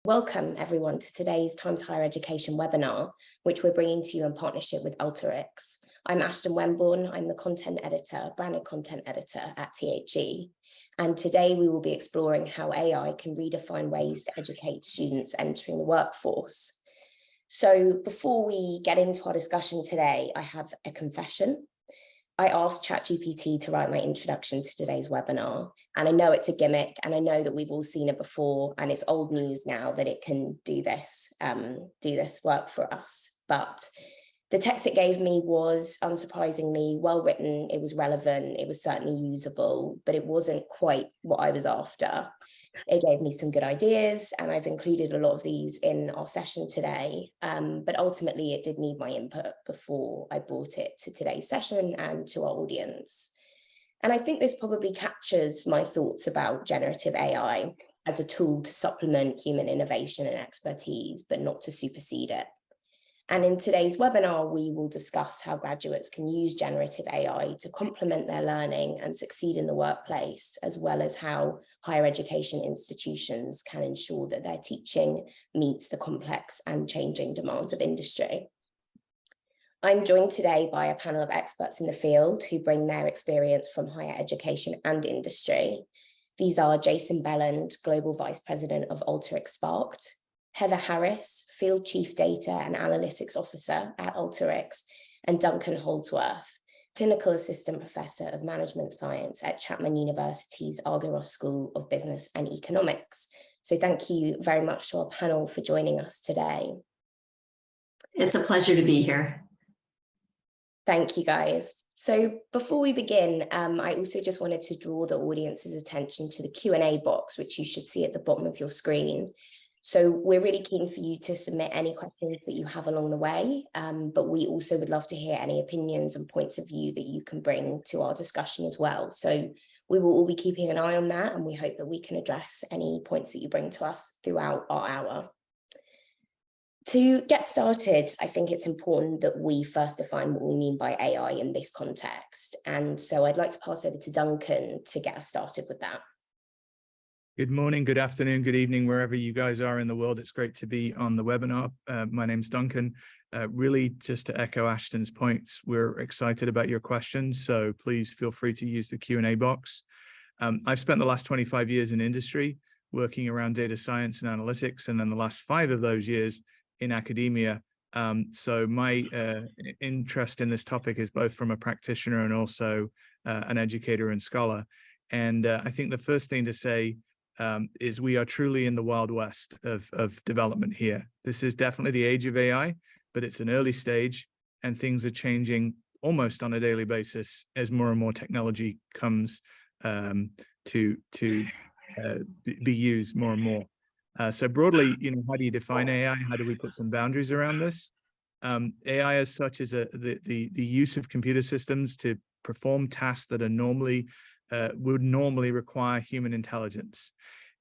Welcome everyone to today's Times Higher Education webinar, which we're bringing to you in partnership with Alteryx. I'm Ashton Wemborne, I'm the branded content editor at THE. And today we will be exploring how AI can redefine ways to educate students entering the workforce. So before we get into our discussion today, I have a confession. I asked ChatGPT to write my introduction to today's webinar, and I know it's a gimmick, and I know that we've all seen it before, and it's old news now that it can do this work for us. But the text it gave me was unsurprisingly well written. It was relevant. It was certainly usable, but it wasn't quite what I was after. It gave me some good ideas, and I've included a lot of these in our session today. But ultimately, it did need my input before I brought it to today's session and to our audience. And I think this probably captures my thoughts about generative AI as a tool to supplement human innovation and expertise, but not to supersede it. And in today's webinar, we will discuss how graduates can use generative AI to complement their learning and succeed in the workplace, as well as how higher education institutions can ensure that their teaching meets the complex and changing demands of industry. I'm joined today by a panel of experts in the field who bring their experience from higher education and industry. These are Jason Belland, Global Vice President of Alteryx Sparked, Heather Harris, Field Chief Data and Analytics Officer at Alteryx, and Duncan Holdsworth, Clinical Assistant Professor of Management Science at Chapman University's Argyros School of Business and Economics. So thank you very much to our panel for joining us today. It's a pleasure to be here. Thank you, guys. So before we begin, I also just wanted to draw the audience's attention to the Q&A box, which you should see at the bottom of your screen. So we're really keen for you to submit any questions that you have along the way, but we also would love to hear any opinions and points of view that you can bring to our discussion as well. So we will all be keeping an eye on that, and we hope that we can address any points that you bring to us throughout our hour. To get started, I think it's important that we first define what we mean by AI in this context. And so I'd like to pass over to Duncan to get us started with that. Good morning, good afternoon, good evening, wherever you guys are in the world. It's great to be on the webinar. My name's Duncan. Really, just to echo Ashton's points, we're excited about your questions, so please feel free to use the Q&A box. I've spent the last 25 years in industry, working around data science and analytics, and then the last 5 of those years in academia. So my interest in this topic is both from a practitioner and also an educator and scholar. And I think the first thing to say is we are truly in the Wild West of development here. This is definitely the age of AI, but it's an early stage and things are changing almost on a daily basis as more and more technology comes to be used more and more. So broadly, how do you define AI? How do we put some boundaries around this? AI as such is the use of computer systems to perform tasks that are would normally require human intelligence.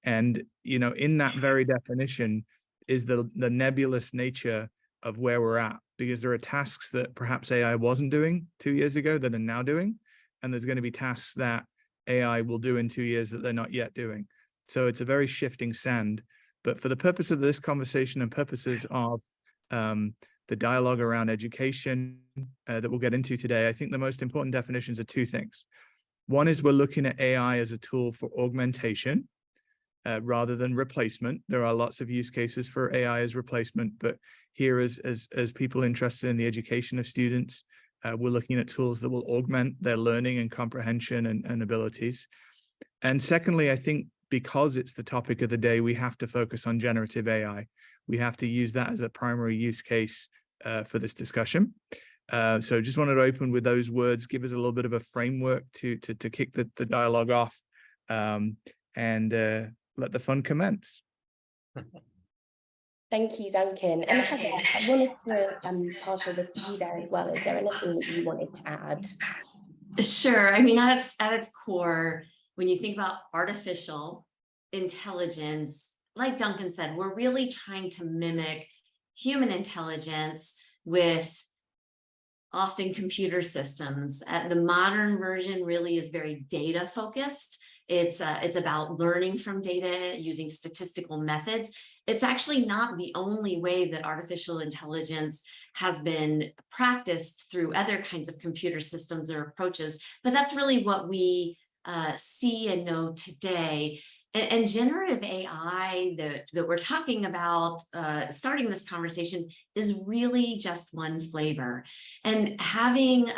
And, in that very definition is the nebulous nature of where we're at, because there are tasks that perhaps AI wasn't doing 2 years ago that are now doing, and there's going to be tasks that AI will do in 2 years that they're not yet doing. So it's a very shifting sand. But for the purpose of this conversation and purposes of the dialogue around education that we'll get into today, I think the most important definitions are 2 things. One is we're looking at AI as a tool for augmentation rather than replacement. There are lots of use cases for AI as replacement, but here as people interested in the education of students, we're looking at tools that will augment their learning and comprehension and abilities. And secondly, I think because it's the topic of the day, we have to focus on generative AI. We have to use that as a primary use case for this discussion. So just wanted to open with those words, give us a little bit of a framework to kick the dialogue off, and let the fun commence. Thank you, Duncan. And Heather, I wanted to pass over to you there as well. Is there anything that you wanted to add? Sure. I mean, at its core, when you think about artificial intelligence, like Duncan said, we're really trying to mimic human intelligence with often computer systems. The modern version really is very data focused. It's about learning from data using statistical methods. It's actually not the only way that artificial intelligence has been practiced through other kinds of computer systems or approaches, but that's really what we see and know today. And generative AI that we're talking about starting this conversation is really just one flavor. And having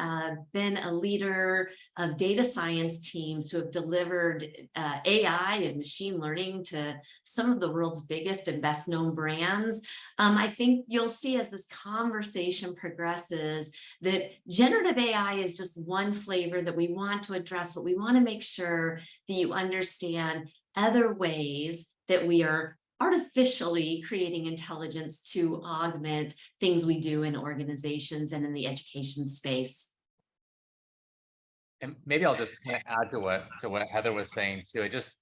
been a leader of data science teams who have delivered AI and machine learning to some of the world's biggest and best known brands, I think you'll see as this conversation progresses that generative AI is just one flavor that we want to address, but we want to make sure that you understand other ways that we are artificially creating intelligence to augment things we do in organizations and in the education space. And maybe I'll just kind of add to what Heather was saying too. It just,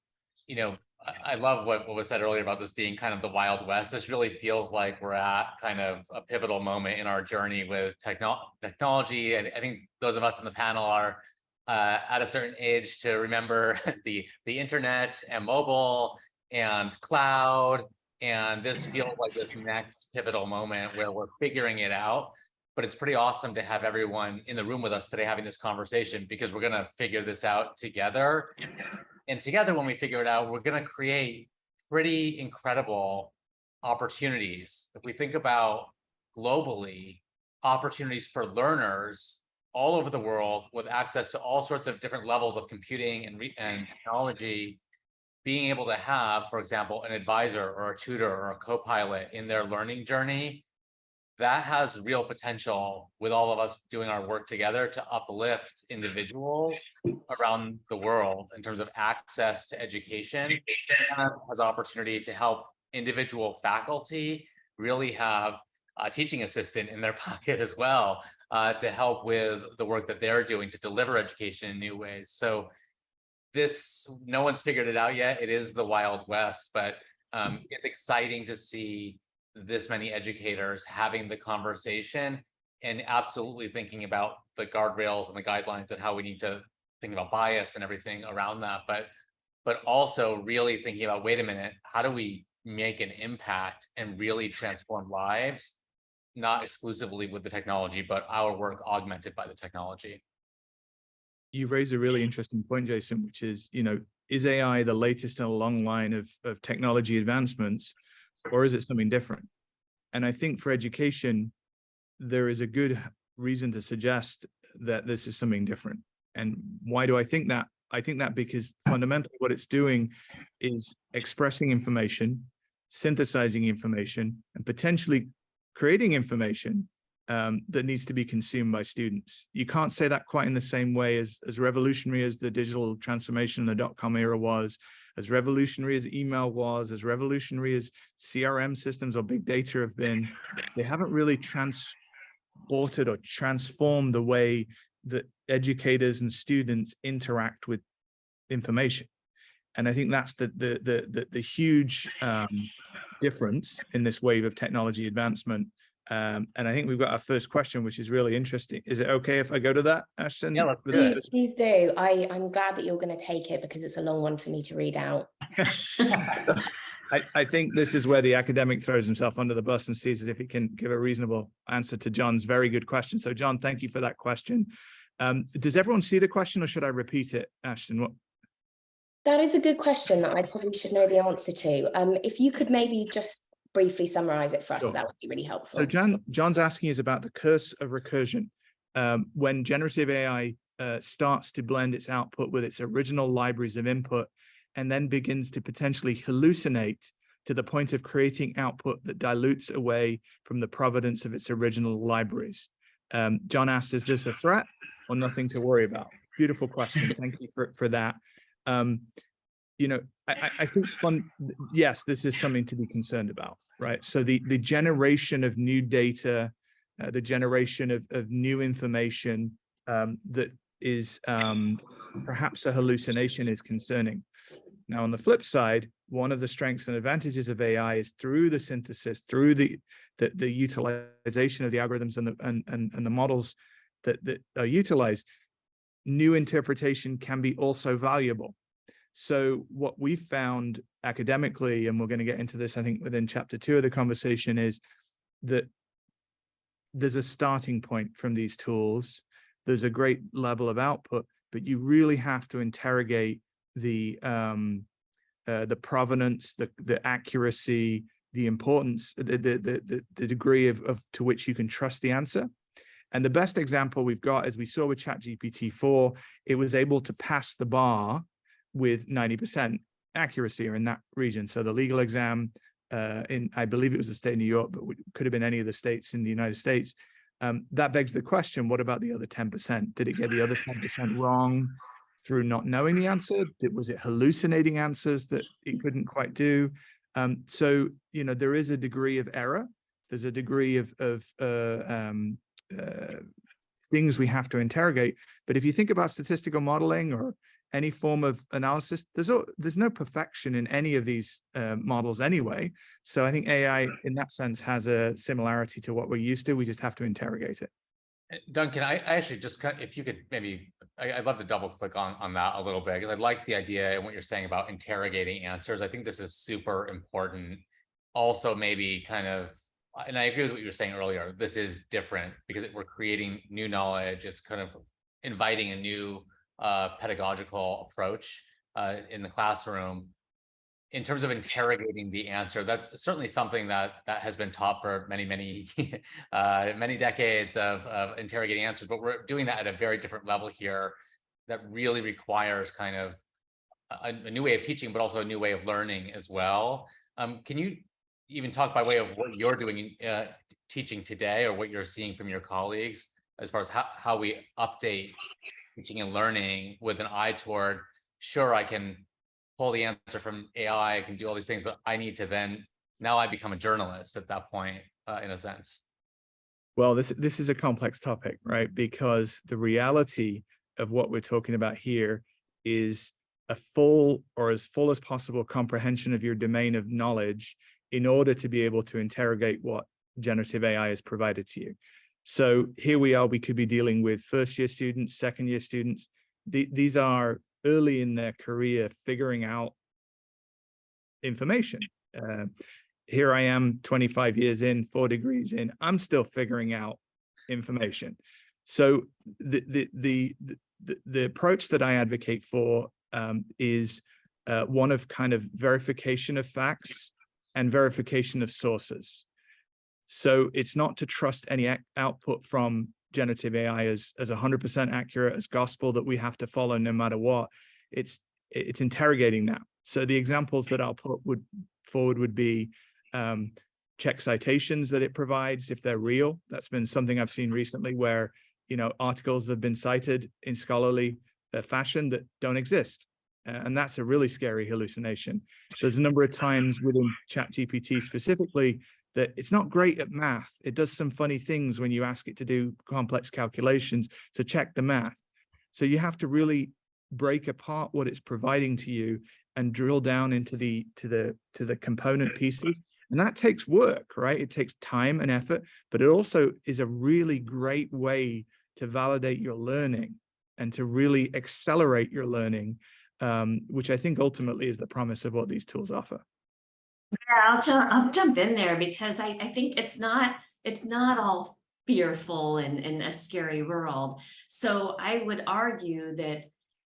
I love what was said earlier about this being kind of the Wild West. This really feels like we're at kind of a pivotal moment in our journey with technology. And I think those of us on the panel are at a certain age to remember the internet and mobile and cloud. And this feels like this next pivotal moment where we're figuring it out. But it's pretty awesome to have everyone in the room with us today having this conversation, because we're going to figure this out together. And together, when we figure it out, we're going to create pretty incredible opportunities. If we think about globally, opportunities for learners all over the world with access to all sorts of different levels of computing and technology, being able to have, for example, an advisor or a tutor or a co-pilot in their learning journey, that has real potential with all of us doing our work together to uplift individuals around the world in terms of access to education, and has opportunity to help individual faculty really have a teaching assistant in their pocket as well, to help with the work that they're doing to deliver education in new ways. So this, no one's figured it out yet. It is the Wild West, but it's exciting to see this many educators having the conversation and absolutely thinking about the guardrails and the guidelines and how we need to think about bias and everything around that, but also really thinking about, wait a minute, how do we make an impact and really transform lives, not exclusively with the technology, but our work augmented by the technology. You raise a really interesting point, Jason, which is, is AI the latest in a long line of technology advancements, or is it something different? And I think for education, there is a good reason to suggest that this is something different. And why do I think that? I think that because fundamentally what it's doing is expressing information, synthesizing information, and potentially creating information that needs to be consumed by students. You can't say that quite in the same way as revolutionary as the digital transformation in the .com era was, as revolutionary as email was, as revolutionary as CRM systems or big data have been. They haven't really transported or transformed the way that educators and students interact with information. And I think that's the huge difference in this wave of technology advancement. And I think we've got our first question, which is really interesting. Is it okay if I go to that, Ashton? Yeah, let's do it. Please do. I'm glad that you're going to take it, because it's a long one for me to read out. I think this is where the academic throws himself under the bus and sees as if he can give a reasonable answer to John's very good question. So John, thank you for that question. Does everyone see the question, or should I repeat it, Ashton? That is a good question that I probably should know the answer to. If you could maybe just briefly summarize it for us, sure, that would be really helpful. So John's asking is about the curse of recursion. When generative AI starts to blend its output with its original libraries of input, and then begins to potentially hallucinate to the point of creating output that dilutes away from the provenance of its original libraries. John asks, is this a threat or nothing to worry about? Beautiful question. Thank you for that. I think yes, this is something to be concerned about, right? So the generation of new data, the generation of new information that is perhaps a hallucination is concerning. Now, on the flip side, one of the strengths and advantages of AI is through the synthesis, through the utilization of the algorithms and the models that are utilized, new interpretation can be also valuable. So what we found academically, and we're going to get into this, I think, within chapter 2 of the conversation, is that there's a starting point from these tools. There's a great level of output, but you really have to interrogate the provenance, the accuracy, the importance, the degree of to which you can trust the answer. And the best example we've got, as we saw with ChatGPT-4, it was able to pass the bar with 90% accuracy in that region. So the legal exam I believe it was the state of New York, but it could have been any of the states in the United States. That begs the question, what about the other 10%? Did it get the other 10% wrong through not knowing the answer? Was it hallucinating answers that it couldn't quite do? So, there is a degree of error. There's a degree of things we have to interrogate. But if you think about statistical modeling or any form of analysis, there's no perfection in any of these models anyway. So I think AI in that sense has a similarity to what we're used to. We just have to interrogate it. Duncan, I actually just, if you could maybe, I'd love to double click on that a little bit, because I like the idea and what you're saying about interrogating answers. I think this is super important. Also, maybe kind of, and I agree with what you were saying earlier, this is different because we're creating new knowledge. It's kind of inviting a new pedagogical approach in the classroom. In terms of interrogating the answer, that's certainly something that has been taught for many many decades of interrogating answers, but we're doing that at a very different level here that really requires kind of a new way of teaching, but also a new way of learning as well. Can you even talk by way of what you're doing teaching today, or what you're seeing from your colleagues as far as how we update teaching and learning with an eye toward, sure, I can pull the answer from AI, I can do all these things, but I need to now I become a journalist at that point, in a sense. Well, this is a complex topic, right? Because the reality of what we're talking about here is a full, or as full as possible, comprehension of your domain of knowledge in order to be able to interrogate what generative AI has provided to you. So here we are, we could be dealing with first-year students, second-year students. These are early in their career figuring out information. Here I am 25 years in, 4 degrees in, I'm still figuring out information. So the approach that I advocate for is one of kind of verification of facts and verification of sources. So it's not to trust any output from generative AI as 100% accurate, as gospel that we have to follow no matter what. It's interrogating that. So the examples that I'll put forward would be check citations that it provides if they're real. That's been something I've seen recently where, articles have been cited in scholarly fashion that don't exist. And that's a really scary hallucination. There's a number of times within ChatGPT specifically that it's not great at math. It does some funny things when you ask it to do complex calculations. So check the math. So you have to really break apart what it's providing to you and drill down into the component pieces. And that takes work, right? It takes time and effort, but it also is a really great way to validate your learning and to really accelerate your learning, which I think ultimately is the promise of what these tools offer. Yeah, I'll jump in there because I think it's not all fearful and a scary world. So I would argue that,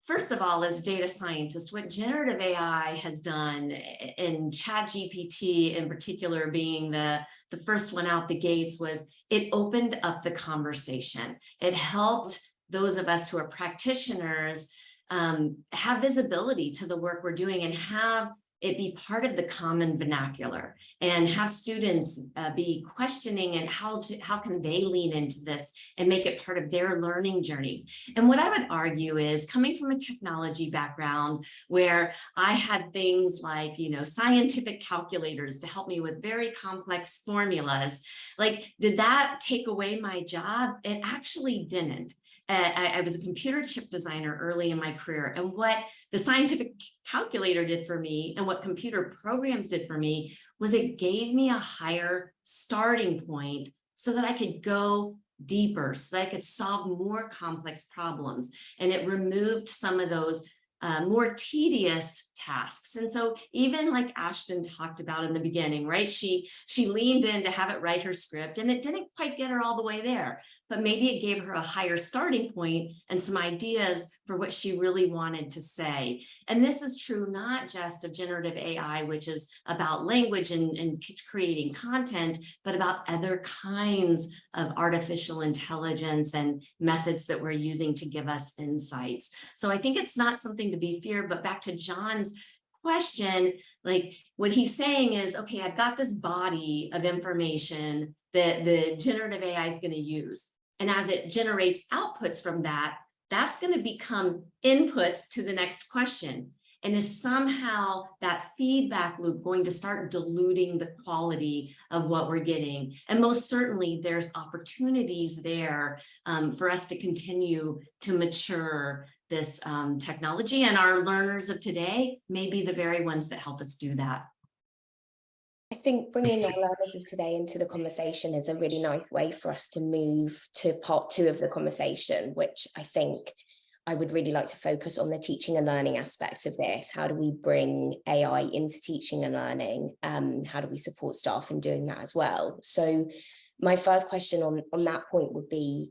first of all, as data scientists, what generative AI has done, in ChatGPT in particular being the first one out the gates, was it opened up the conversation. It helped those of us who are practitioners have visibility to the work we're doing and have it be part of the common vernacular, and have students be questioning and how can they lean into this and make it part of their learning journeys. And what I would argue is, coming from a technology background where I had things like, scientific calculators to help me with very complex formulas, like, did that take away my job? It actually didn't. I was a computer chip designer early in my career, and what the scientific calculator did for me and what computer programs did for me was it gave me a higher starting point so that I could go deeper, so that it could solve more complex problems. And it removed some of those more tedious tasks. And so even like Ashton talked about in the beginning, right? She leaned in to have it write her script, and it didn't quite get her all the way there, but maybe it gave her a higher starting point and some ideas for what she really wanted to say. And this is true not just of generative AI, which is about language and creating content, but about other kinds of artificial intelligence and methods that we're using to give us insights. So I think it's not something to be feared, but back to John's question, like what he's saying is, okay, I've got this body of information that the generative AI is going to use. And as it generates outputs from that, that's going to become inputs to the next question. And is somehow that feedback loop going to start diluting the quality of what we're getting? And most certainly there's opportunities there for us to continue to mature this technology, and our learners of today may be the very ones that help us do that. I think bringing our learners of today into the conversation is a really nice way for us to move to part 2 of the conversation, which I think I would really like to focus on the teaching and learning aspect of this. How do we bring AI into teaching and learning? How do we support staff in doing that as well? So my first question on that point would be,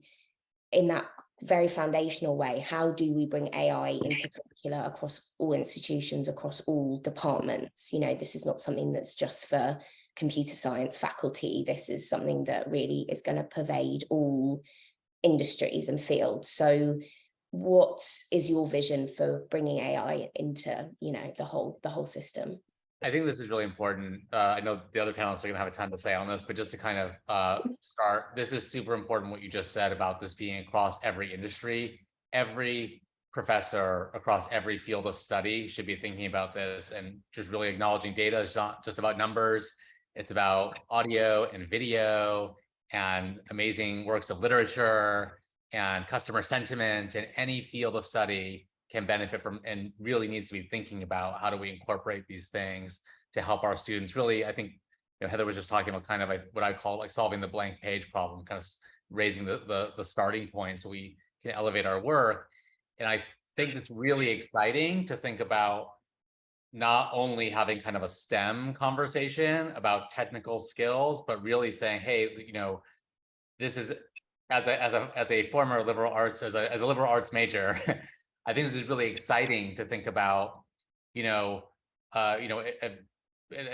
in that very foundational way, how do we bring AI into curricula across all institutions, across all departments? You know, this is not something that's just for computer science faculty. This is something that really is going to pervade all industries and fields. So what is your vision for bringing AI into, you know, the whole system? I think this is really important. I know the other panelists are going to have a ton to say on this, but just to kind of start, this is super important what you just said about this being across every industry. Every professor across every field of study should be thinking about this, and just really acknowledging data is not just about numbers. It's about audio and video and amazing works of literature and customer sentiment, and any field of study can benefit from and really needs to be thinking about how do we incorporate these things to help our students. Really, I think, you know, Heather was just talking about kind of like what I call like solving the blank page problem, kind of raising the starting point so we can elevate our work. And I think it's really exciting to think about not only having kind of a STEM conversation about technical skills, but really saying, hey, you know, this is as a former liberal arts, as a liberal arts major, I think this is really exciting to think about.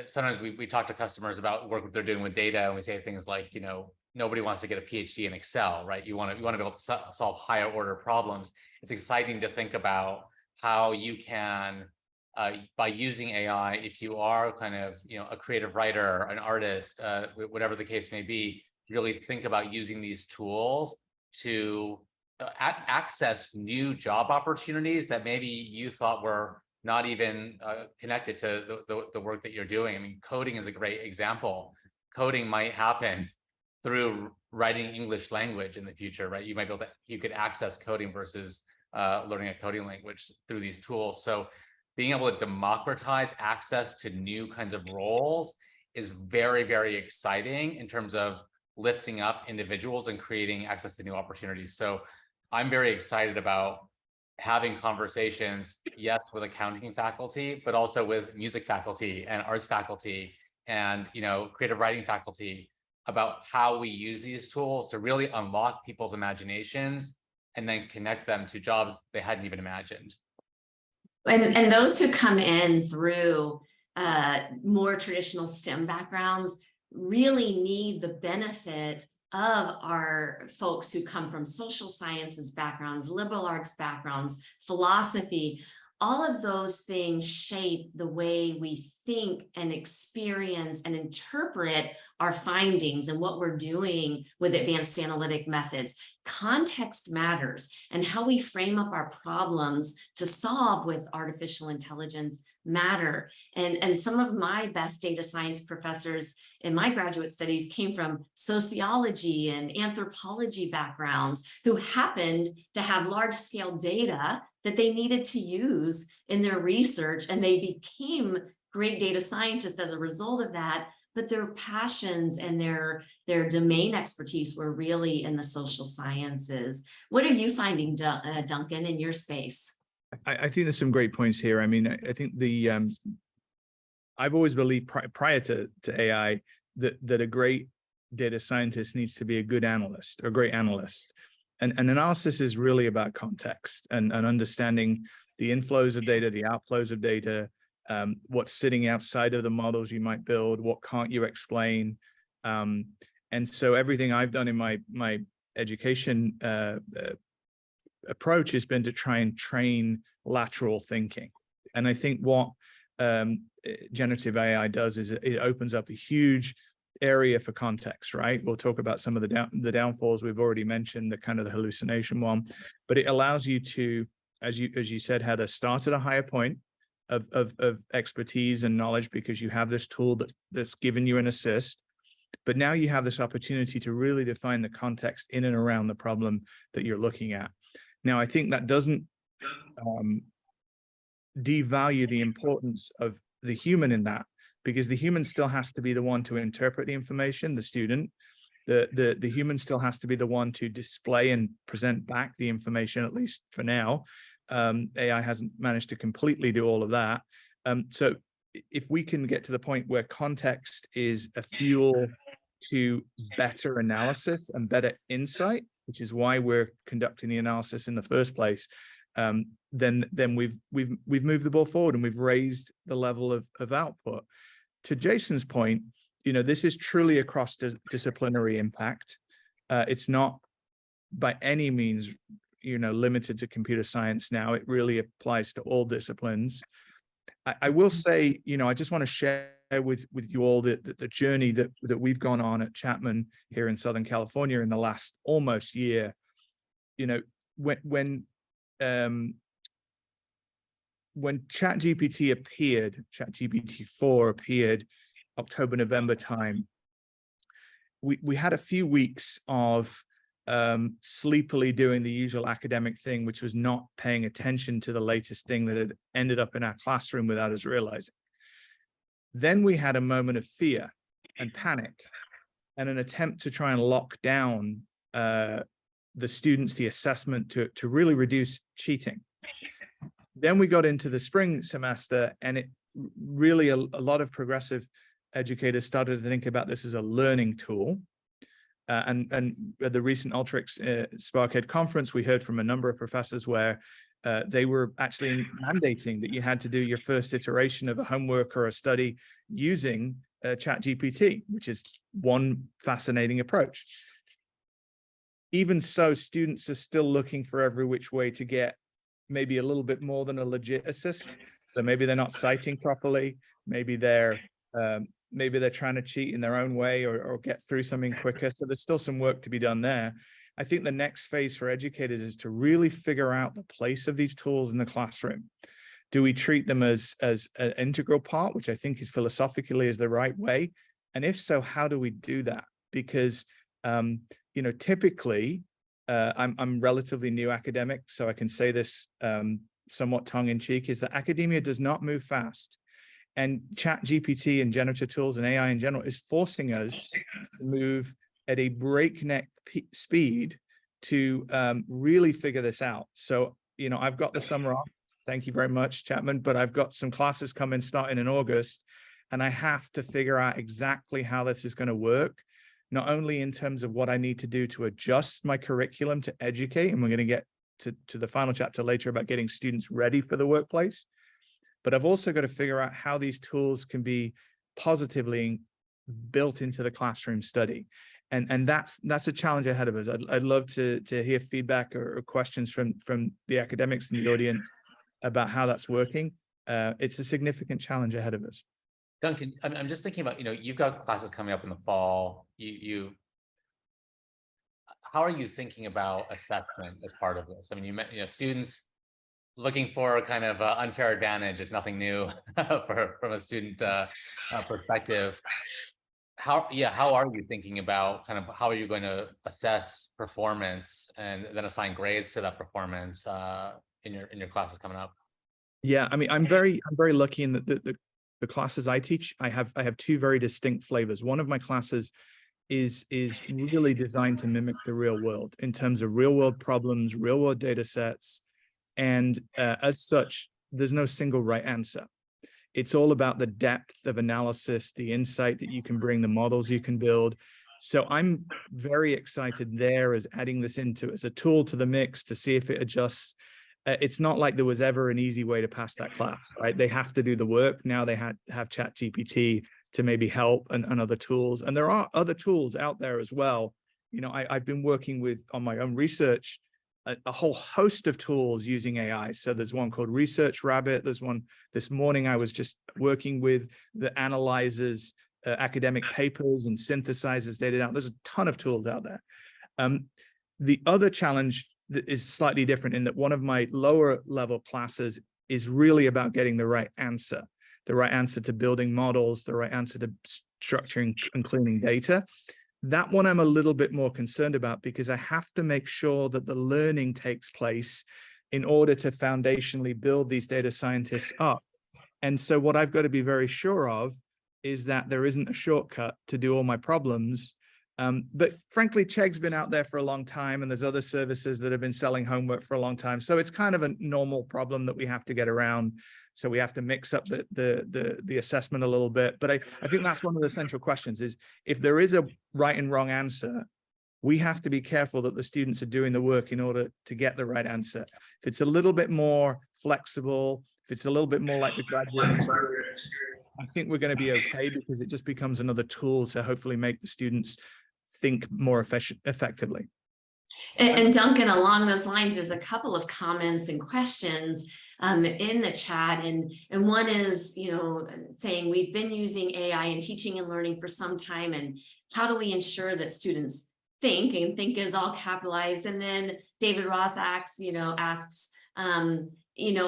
Sometimes we talk to customers about work that they're doing with data, and we say things like, you know, nobody wants to get a PhD in Excel, right? You want to be able to solve higher order problems. It's exciting to think about how you can, by using AI, if you are kind of, you know, a creative writer, an artist, whatever the case may be, really think about using these tools to access new job opportunities that maybe you thought were not even connected to the work that you're doing. I mean, coding is a great example. Coding might happen through writing English language in the future, right? You might be able to, you could access coding versus learning a coding language through these tools. So being able to democratize access to new kinds of roles is very, very exciting in terms of lifting up individuals and creating access to new opportunities. So I'm very excited about having conversations, yes, with accounting faculty, but also with music faculty and arts faculty and, you know, creative writing faculty about how we use these tools to really unlock people's imaginations and then connect them to jobs they hadn't even imagined. And those who come in through more traditional STEM backgrounds really need the benefit of our folks who come from social sciences backgrounds, liberal arts backgrounds, philosophy. All of those things shape the way we think and experience and interpret our findings and what we're doing with advanced analytic methods. Context matters, and how we frame up our problems to solve with artificial intelligence matter. And some of my best data science professors in my graduate studies came from sociology and anthropology backgrounds who happened to have large-scale data that they needed to use in their research, and they became great data scientists as a result of that. but their passions and their domain expertise were really in the social sciences. What are you finding, Duncan, in your space? I think there's some great points here. I mean, I think I've always believed prior to AI that a great data scientist needs to be a good analyst or a great analyst. And analysis is really about context and understanding the inflows of data, the outflows of data, what's sitting outside of the models you might build, what can't you explain. And so everything I've done in my education approach has been to try and train lateral thinking. And I think what generative AI does is it opens up a huge area for context, right? We'll talk about some of the downfalls we've already mentioned, the kind of the hallucination one, but it allows you to, as you said, Heather, start at a higher point of expertise and knowledge because you have this tool that's given you an assist, but now you have this opportunity to really define the context in and around the problem that you're looking at. Now, I think that doesn't devalue the importance of the human in that, because the human still has to be the one to interpret the information, the student. The human still has to be the one to display and present back the information, at least for now. AI hasn't managed to completely do all of that. So if we can get to the point where context is a fuel to better analysis and better insight, which is why we're conducting the analysis in the first place, then we've moved the ball forward and we've raised the level of output. To Jason's point, this is truly a cross-disciplinary impact. It's not by any means, limited to computer science now. It really applies to all disciplines. I will say, I just want to share with you all the journey that we've gone on at Chapman here in Southern California in the last almost year. When ChatGPT appeared, ChatGPT-4 appeared October, November time, we had a few weeks of sleepily doing the usual academic thing, which was not paying attention to the latest thing that had ended up in our classroom without us realizing. Then we had a moment of fear and panic and an attempt to try and lock down the students, the assessment to really reduce cheating. Then we got into the spring semester, and it really, a lot of progressive educators started to think about this as a learning tool. And at the recent Alteryx SparkEd conference, we heard from a number of professors where they were actually mandating that you had to do your first iteration of a homework or a study using ChatGPT, which is one fascinating approach. Even so, students are still looking for every which way to get maybe a little bit more than a legit assist. So maybe they're not citing properly. Maybe they're trying to cheat in their own way or get through something quicker. So there's still some work to be done there. I think the next phase for educators is to really figure out the place of these tools in the classroom. Do we treat them as an integral part, which I think is philosophically is the right way? And if so, how do we do that? Because typically, I'm relatively new academic, so I can say this somewhat tongue-in-cheek, is that academia does not move fast. And ChatGPT and generative tools and AI in general is forcing us to move at a breakneck speed to really figure this out. So, I've got the summer off. Thank you very much, Chapman. But I've got some classes coming starting in August, and I have to figure out exactly how this is going to work, not only in terms of what I need to do to adjust my curriculum to educate, and we're going to get to the final chapter later about getting students ready for the workplace, but I've also got to figure out how these tools can be positively built into the classroom study. And that's a challenge ahead of us. I'd love to hear feedback or questions from the academics in the audience about how that's working. It's a significant challenge ahead of us. Duncan, I'm just thinking about, you've got classes coming up in the fall. How are you thinking about assessment as part of this? I mean, students looking for a kind of unfair advantage is nothing new from a student perspective. How are you thinking about kind of how are you going to assess performance and then assign grades to that performance in your classes coming up? Yeah, I mean, I'm very lucky in that the classes I teach, I have two very distinct flavors. One of my classes is really designed to mimic the real world in terms of real world problems, real world data sets. And as such, there's no single right answer. It's all about the depth of analysis, the insight that you can bring, the models you can build. So I'm very excited there as adding this into as a tool to the mix to see if it adjusts. It's not like there was ever an easy way to pass that class, right? They have to do the work. Now they have ChatGPT to maybe help and other tools. And there are other tools out there as well. You know, I've been working with, on my own research, a whole host of tools using AI. So there's one called Research Rabbit. There's one this morning I was just working with that analyzes academic papers and synthesizes data out. There's a ton of tools out there. The other challenge that is slightly different in that one of my lower level classes is really about getting the right answer to building models, the right answer to structuring and cleaning data. That one I'm a little bit more concerned about because I have to make sure that the learning takes place in order to foundationally build these data scientists up. And so what I've got to be very sure of is that there isn't a shortcut to do all my problems. But frankly, Chegg's been out there for a long time, and there's other services that have been selling homework for a long time. So it's kind of a normal problem that we have to get around. So we have to mix up the assessment a little bit. But I think that's one of the central questions is if there is a right and wrong answer, we have to be careful that the students are doing the work in order to get the right answer. If it's a little bit more flexible, if it's a little bit more like the graduate experience, I think we're going to be okay because it just becomes another tool to hopefully make the students think more effectively. And Duncan, along those lines, there's a couple of comments and questions in the chat, and one is, you know, saying we've been using AI in teaching and learning for some time, and how do we ensure that students think, and think is all capitalized. And then David Ross asks, you know,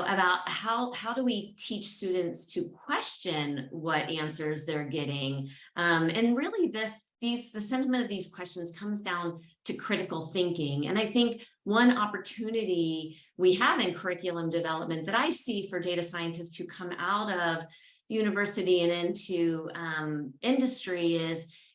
about how do we teach students to question what answers they're getting, and really the sentiment of these questions comes down to critical thinking. And I think one opportunity we have in curriculum development that I see for data scientists who come out of university and into industry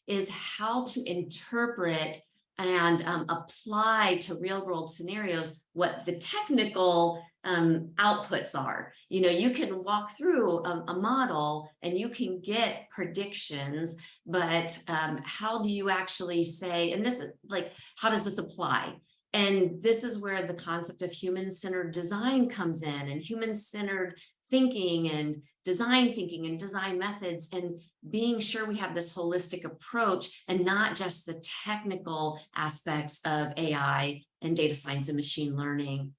is how to interpret and apply to real world scenarios what the technical outputs are. You know, you can walk through a model and you can get predictions, but how do you actually say, and this is like, how does this apply? And this is where the concept of human-centered design comes in, and human-centered thinking and design methods, and being sure we have this holistic approach and not just the technical aspects of AI and data science and machine learning.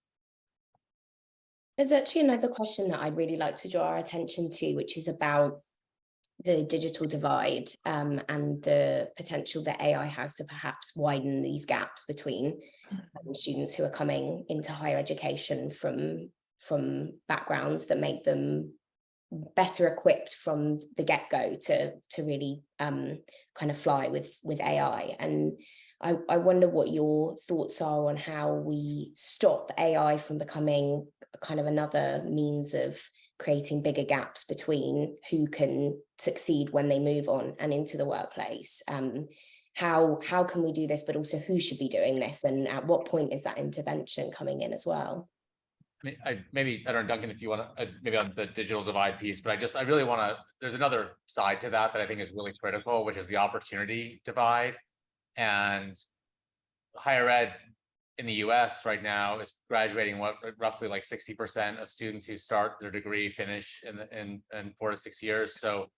There's actually another question that I'd really like to draw our attention to, which is about the digital divide and the potential that AI has to perhaps widen these gaps between students who are coming into higher education from backgrounds that make them better equipped from the get-go to really kind of fly with AI. And I wonder what your thoughts are on how we stop AI from becoming kind of another means of creating bigger gaps between who can succeed when they move on and into the workplace. How can we do this, but also who should be doing this, and at what point is that intervention coming in as well? I mean, I don't know, Duncan, if you want to, maybe on the digital divide piece, but I really want to, there's another side to that I think is really critical, which is the opportunity divide. And higher ed in the US right now is graduating roughly like 60% of students who start their degree finish in 4 to 6 years. So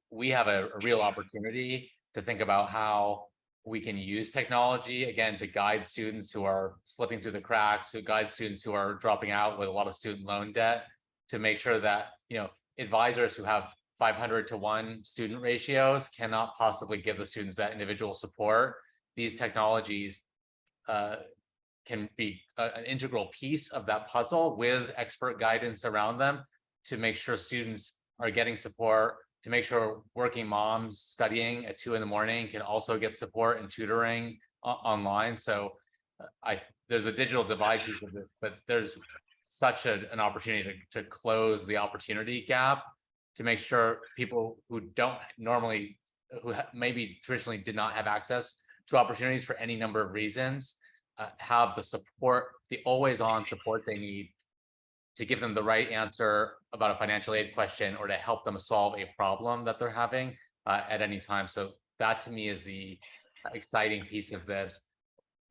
we have a real opportunity to think about how we can use technology again to guide students who are slipping through the cracks, to guide students who are dropping out with a lot of student loan debt, to make sure that, you know, advisors who have 500 to 1 student ratios cannot possibly give the students that individual support. These technologies can be an integral piece of that puzzle with expert guidance around them to make sure students are getting support, to make sure working moms studying at 2 in the morning can also get support and tutoring online. So there's a digital divide piece of this, but there's such an opportunity to close the opportunity gap to make sure people who don't normally, maybe traditionally did not have access to opportunities for any number of reasons, have the support, the always on support they need to give them the right answer about a financial aid question or to help them solve a problem that they're having at any time. So that to me is the exciting piece of this,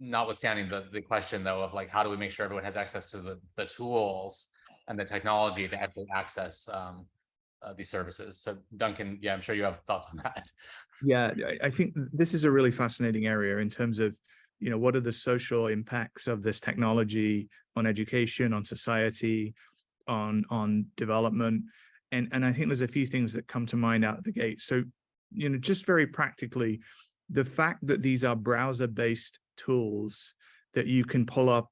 notwithstanding the question though of like, how do we make sure everyone has access to the tools and the technology to actually access these services. So Duncan, yeah, I'm sure you have thoughts on that. Yeah, I think this is a really fascinating area in terms of, what are the social impacts of this technology on education, on society, on development. And I think there's a few things that come to mind out of the gate. So, just very practically, the fact that these are browser-based tools that you can pull up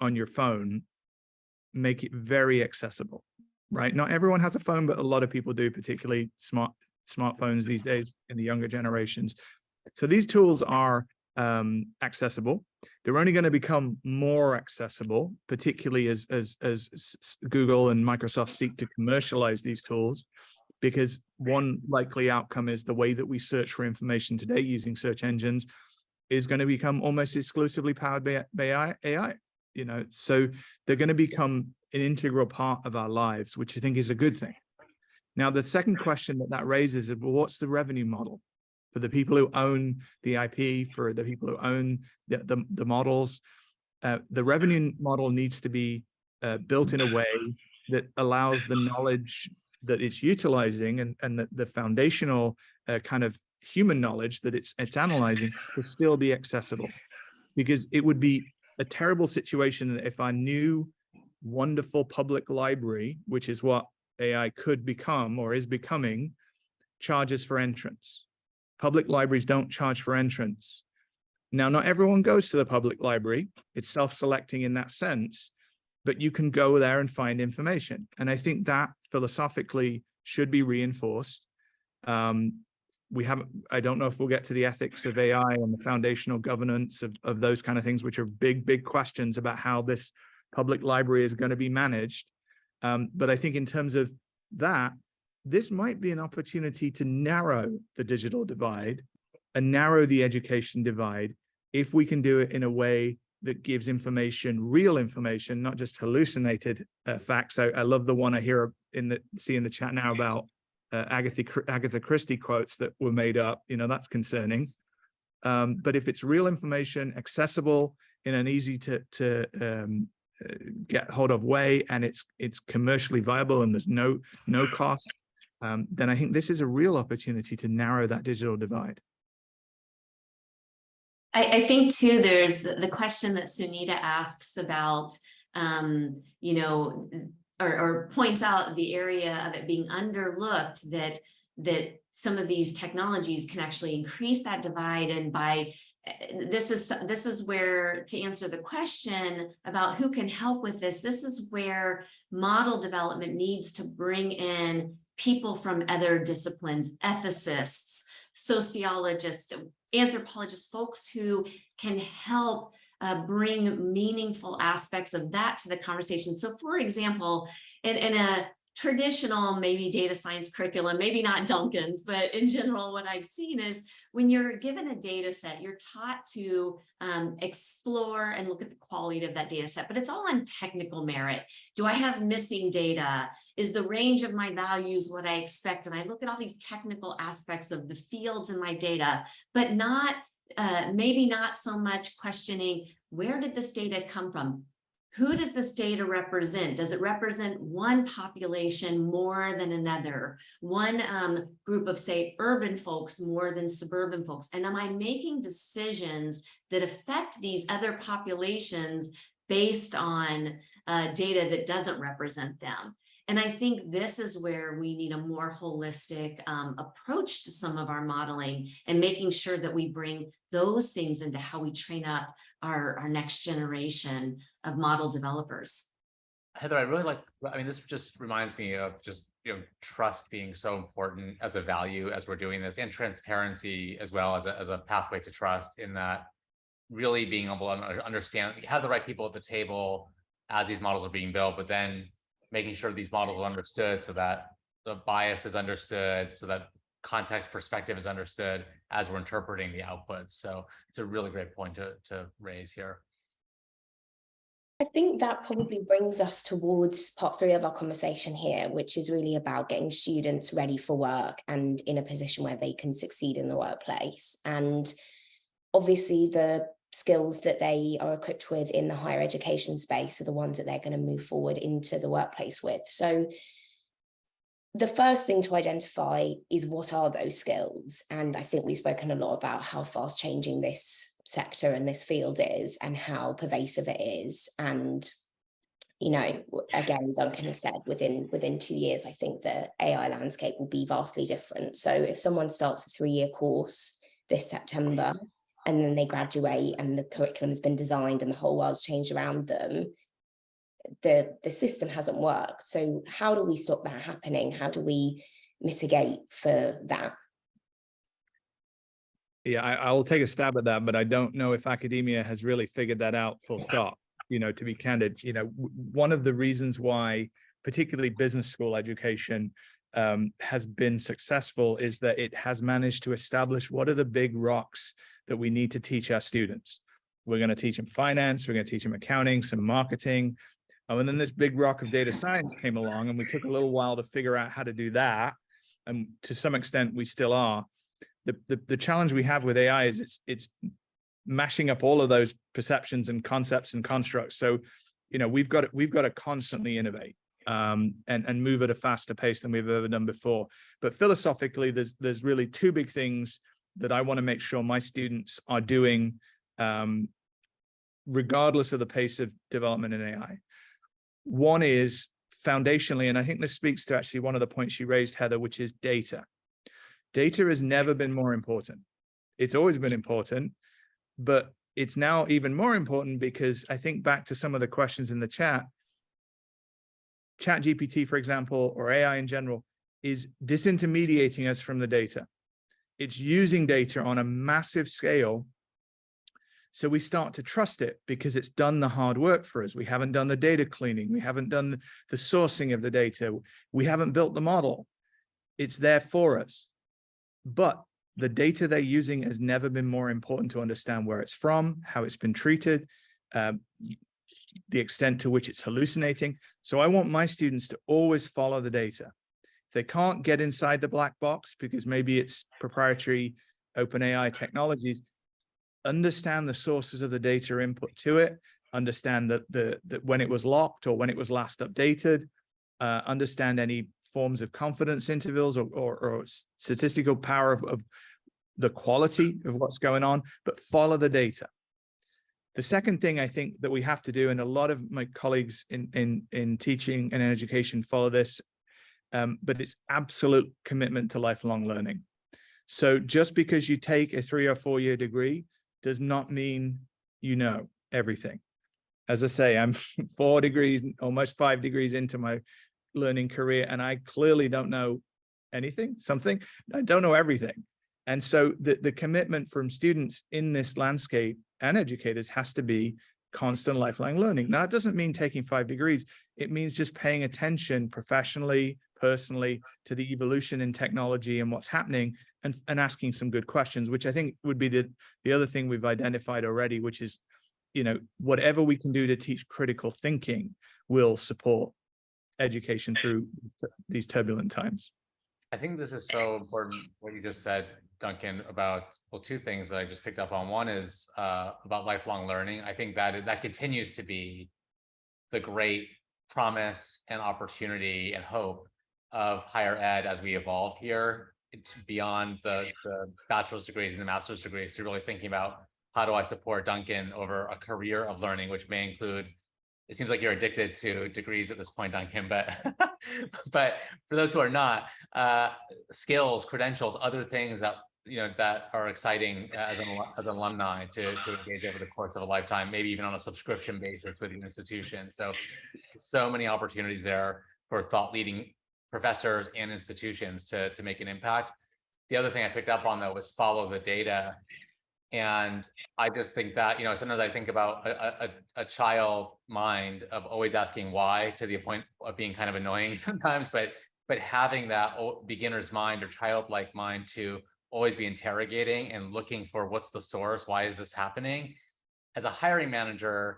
on your phone make it very accessible, right? Not everyone has a phone, but a lot of people do, particularly smartphones these days in the younger generations. So these tools are accessible. They're only going to become more accessible, particularly as Google and Microsoft seek to commercialize these tools, because one likely outcome is the way that we search for information today using search engines is going to become almost exclusively powered by AI. So they're going to become an integral part of our lives, which I think is a good thing. Now, the second question that raises is, well, what's the revenue model for the people who own the IP, for the people who own the models? The revenue model needs to be built in a way that allows the knowledge that it's utilizing and the foundational kind of human knowledge that it's analyzing to still be accessible. Because it would be a terrible situation that if our new wonderful public library, which is what AI could become or is becoming, charges for entrance. Public libraries don't charge for entrance. Now, not everyone goes to the public library. It's self-selecting in that sense, but you can go there and find information. And I think that philosophically should be reinforced. I don't know if we'll get to the ethics of AI and the foundational governance of those kind of things, which are big questions about how this public library is going to be managed. But I think in terms of that, this might be an opportunity to narrow the digital divide and narrow the education divide if we can do it in a way that gives information, real information, not just hallucinated facts. I love the one I see in the chat now about Agatha Christie quotes that were made up. That's concerning. But if it's real information, accessible in an easy to get hold of way, and it's commercially viable and there's no cost, then I think this is a real opportunity to narrow that digital divide. I think too, there's the question that Sunita asks about, or points out the area of it being underlooked, that some of these technologies can actually increase that divide. And this is where, to answer the question about who can help with this is where model development needs to bring in people from other disciplines, ethicists, sociologists, anthropologists, folks who can help bring meaningful aspects of that to the conversation. So for example, in a traditional maybe data science curriculum, maybe not Duncan's, but in general, what I've seen is when you're given a data set, you're taught to explore and look at the quality of that data set, but it's all on technical merit. Do I have missing data? Is the range of my values what I expect? And I look at all these technical aspects of the fields in my data, but not maybe not so much questioning, where did this data come from? Who does this data represent? Does it represent one population more than another? One group of, say, urban folks more than suburban folks? And am I making decisions that affect these other populations based on data that doesn't represent them? And I think this is where we need a more holistic approach to some of our modeling and making sure that we bring those things into how we train up our next generation of model developers. Heather, this just reminds me of just, trust being so important as a value as we're doing this, and transparency as well as a pathway to trust, in that really being able to understand, have the right people at the table as these models are being built, but then making sure these models are understood so that the bias is understood, so that context perspective is understood as we're interpreting the outputs. So it's a really great point to raise here. I think that probably brings us towards part 3 of our conversation here, which is really about getting students ready for work and in a position where they can succeed in the workplace. And obviously the skills that they are equipped with in the higher education space are the ones that they're going to move forward into the workplace with. So the first thing to identify is, what are those skills? And I think we've spoken a lot about how fast changing this sector and this field is and how pervasive it is. And, you know, again, Duncan has said within 2 years, I think the AI landscape will be vastly different. So if someone starts a 3-year course this September and then they graduate and the curriculum has been designed and the whole world's changed around them, the system hasn't worked. So how do we stop that happening? How do we mitigate for that? Yeah, I will take a stab at that, but I don't know if academia has really figured that out full stop. You know, to be candid, you know, one of the reasons why particularly business school education has been successful is that it has managed to establish what are the big rocks that we need to teach our students. We're going to teach them finance, we're going to teach them accounting, some marketing. And then this big rock of data science came along, and we took a little while to figure out how to do that. And to some extent, we still are. The challenge we have with AI is it's mashing up all of those perceptions and concepts and constructs. So, you know, we've got to constantly innovate and move at a faster pace than we've ever done before. But philosophically, there's really 2 big things that I want to make sure my students are doing, regardless of the pace of development in AI. One is foundationally, and I think this speaks to actually one of the points you raised, Heather, which is data. Data has never been more important. It's always been important, but it's now even more important because I think back to some of the questions in the chat, ChatGPT, for example, or AI in general, is disintermediating us from the data. It's using data on a massive scale. So we start to trust it because it's done the hard work for us. We haven't done the data cleaning. We haven't done the sourcing of the data. We haven't built the model. It's there for us. But the data they're using has never been more important to understand where it's from, how it's been treated, the extent to which it's hallucinating. So I want my students to always follow the data. If they can't get inside the black box because maybe it's proprietary OpenAI technologies, understand the sources of the data input to it, understand that when it was locked or when it was last updated, understand any forms of confidence intervals or statistical power of the quality of what's going on, but follow the data. The second thing I think that we have to do, and a lot of my colleagues in teaching and education follow this, but it's absolute commitment to lifelong learning. So just because you take a 3 or 4 year degree does not mean you know everything. As I say, I'm 4 degrees, almost 5 degrees into my learning career, and I clearly don't know anything, I don't know everything. And so the commitment from students in this landscape and educators has to be constant lifelong learning. Now, it doesn't mean taking 5 degrees. It means just paying attention professionally, personally, to the evolution in technology and what's happening, and asking some good questions, which I think would be the other thing we've identified already, which is, you know, whatever we can do to teach critical thinking will support education through these turbulent times. I think this is so important, what you just said, Duncan, about, well, 2 things that I just picked up on. One is about lifelong learning. I think that continues to be the great promise and opportunity and hope of higher ed as we evolve here. It's beyond the bachelor's degrees and the master's degrees, to really thinking about, how do I support Duncan over a career of learning, which may include, it seems like you're addicted to degrees at this point, Duncan, but but for those who are not, skills, credentials, other things that, you know, that are exciting as an alumni to engage over the course of a lifetime, maybe even on a subscription basis with the institution. So many opportunities there for thought leading professors and institutions to make an impact. The other thing I picked up on, though, was follow the data. And I just think that, you know, sometimes I think about a child mind of always asking why, to the point of being kind of annoying sometimes, but but having that beginner's mind or childlike mind to always be interrogating and looking for what's the source, why is this happening? As a hiring manager,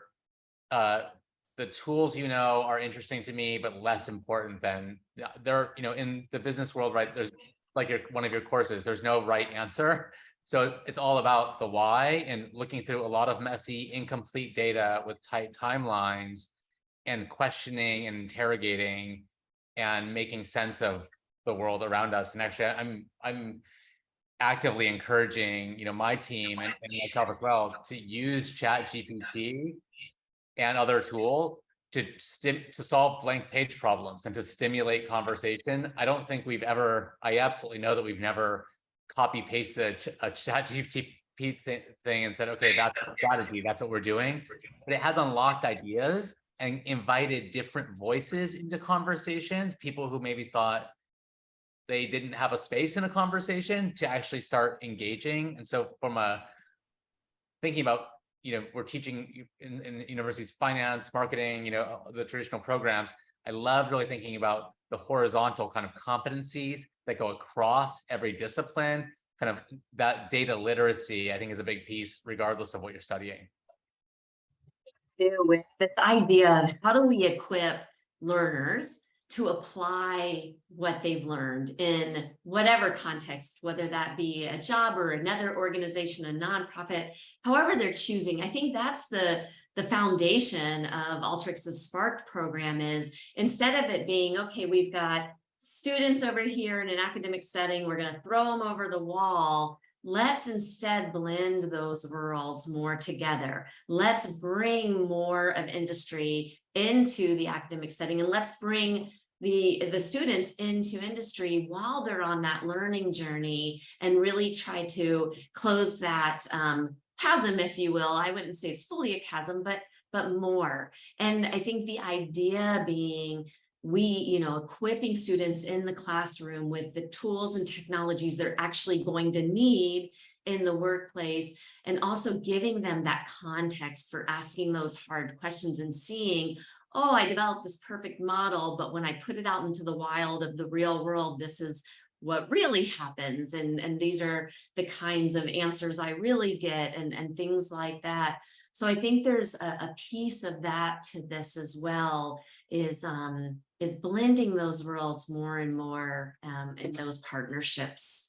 the tools, are interesting to me, but less important than they're, in the business world, right? There's like one of your courses, there's no right answer. So it's all about the why and looking through a lot of messy, incomplete data with tight timelines and questioning and interrogating and making sense of the world around us. And actually, I'm actively encouraging, my team and myself as well to use ChatGPT and other tools to solve blank page problems and to stimulate conversation. I absolutely know that we've never copy pasted a ChatGPT thing and said, okay, that's our strategy, that's what we're doing. But it has unlocked ideas and invited different voices into conversations, people who maybe thought they didn't have a space in a conversation to actually start engaging. And so thinking about, we're teaching in universities, finance, marketing, the traditional programs. I love really thinking about the horizontal kind of competencies that go across every discipline. Kind of that data literacy, I think, is a big piece, regardless of what you're studying. With this idea of how do we equip learners to apply what they've learned in whatever context, whether that be a job or another organization, a nonprofit, however they're choosing. I think that's the foundation of Alteryx's Spark program is, instead of it being, okay, we've got students over here in an academic setting, we're going to throw them over the wall. Let's instead blend those worlds more together. Let's bring more of industry into the academic setting, and let's bring the students into industry while they're on that learning journey and really try to close that chasm, if you will. I wouldn't say it's fully a chasm, but more. And I think the idea being equipping students in the classroom with the tools and technologies they're actually going to need in the workplace, and also giving them that context for asking those hard questions and seeing, oh, I developed this perfect model, but when I put it out into the wild of the real world, this is what really happens. And these are the kinds of answers I really get, and things like that. So I think there's a piece of that to this as well, is blending those worlds more and more in those partnerships.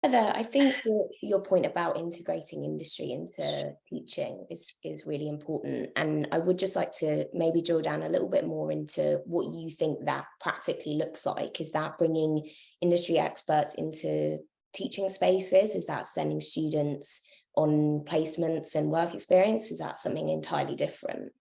Heather, I think your point about integrating industry into teaching is really important. And I would just like to maybe drill down a little bit more into what you think that practically looks like. Is that bringing industry experts into teaching spaces? Is that sending students on placements and work experience? Is that something entirely different?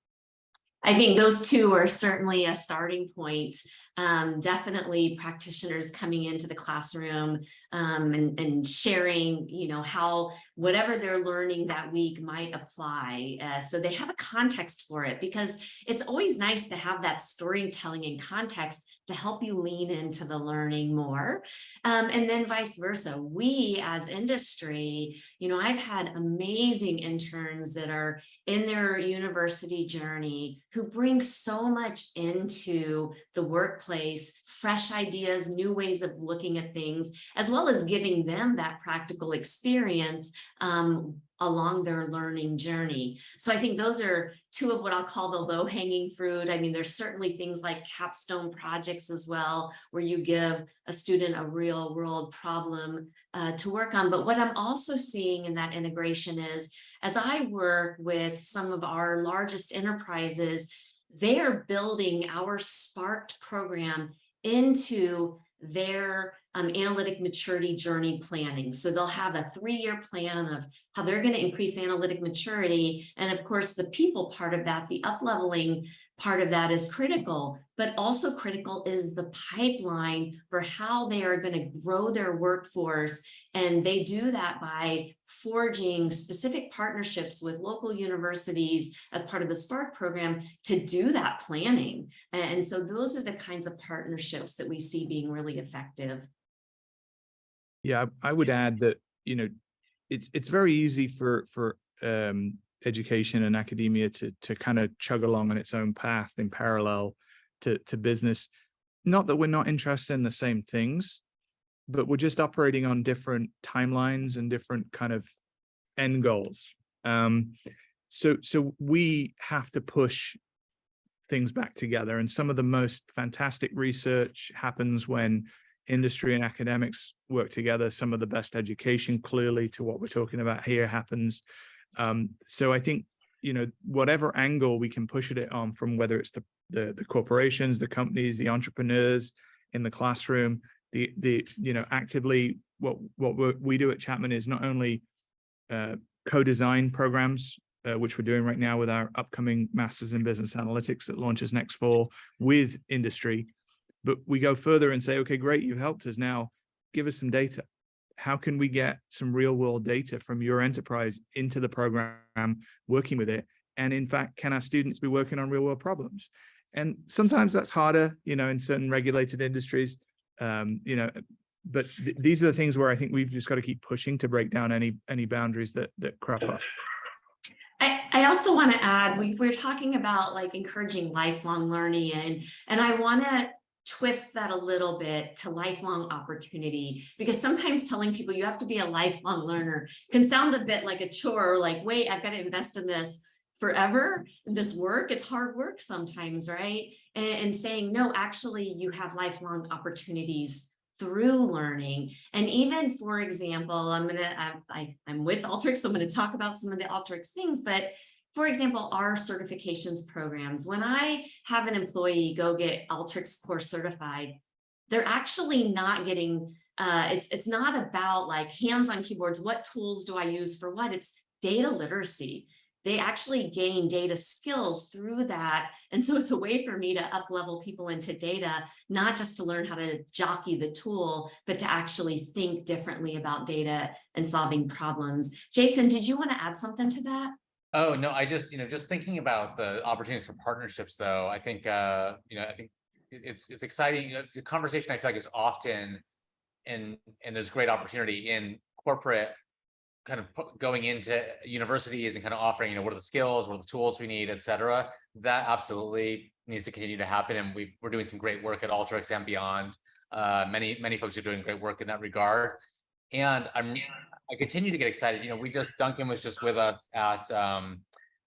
I think those two are certainly a starting point. Definitely practitioners coming into the classroom and sharing, how whatever they're learning that week might apply. So they have a context for it, because it's always nice to have that storytelling and context to help you lean into the learning more. And then vice versa. We as industry, I've had amazing interns that are in their university journey who bring so much into the workplace, fresh ideas, new ways of looking at things, as well as giving them that practical experience along their learning journey. So I think those are two of what I'll call the low-hanging fruit. I mean, there's certainly things like capstone projects as well, where you give a student a real world problem to work on. But what I'm also seeing in that integration is, as I work with some of our largest enterprises, they are building our Sparked program into their analytic maturity journey planning. So they'll have a 3-year plan of how they're going to increase analytic maturity. And of course, the people part of that, the up-leveling part of that is critical, but also critical is the pipeline for how they are going to grow their workforce. And they do that by forging specific partnerships with local universities as part of the Spark program to do that planning. And so those are the kinds of partnerships that we see being really effective. Yeah, I would add that, it's very easy for education and academia to kind of chug along on its own path in parallel to business. not that we're not interested in the same things, but we're just operating on different timelines and different kind of end goals. So we have to push things back together. And some of the most fantastic research happens when industry and academics work together. Some of the best education, clearly, to what we're talking about here happens. So I think, whatever angle we can push it on, from whether it's the corporations, the companies, the entrepreneurs in the classroom, actively what we do at Chapman is not only co-design programs, which we're doing right now with our upcoming Masters in Business Analytics that launches next fall with industry, but we go further and say, okay, great, you've helped us. Now give us some data. How can we get some real world data from your enterprise into the program, working with it? And in fact, can our students be working on real world problems? And sometimes that's harder, in certain regulated industries, but these are the things where I think we've just got to keep pushing to break down any boundaries that crop up. I also want to add, we're talking about like encouraging lifelong learning, and I want to twist that a little bit to lifelong opportunity, because sometimes telling people you have to be a lifelong learner can sound a bit like a chore, like, wait, I've got to invest in this forever, in this work. It's hard work sometimes, right? And saying, no, actually, you have lifelong opportunities through learning. And even, for example, I'm with Alteryx, so I'm going to talk about some of the Alteryx things, but for example, our certifications programs, when I have an employee go get Alteryx course certified, they're actually not getting, it's not about like hands on keyboards, what tools do I use for what, it's data literacy. They actually gain data skills through that. And so it's a way for me to up-level people into data, not just to learn how to jockey the tool, but to actually think differently about data and solving problems. Jason, did you want to add something to that? Oh, no, I just, just thinking about the opportunities for partnerships, though, I think, I think it's exciting. The conversation I feel like is often, and there's great opportunity in corporate kind of going into universities and kind of offering, what are the skills, what are the tools we need, et cetera. That absolutely needs to continue to happen. And we're doing some great work at Alteryx and beyond. Many folks are doing great work in that regard. And I continue to get excited. Duncan was just with us at an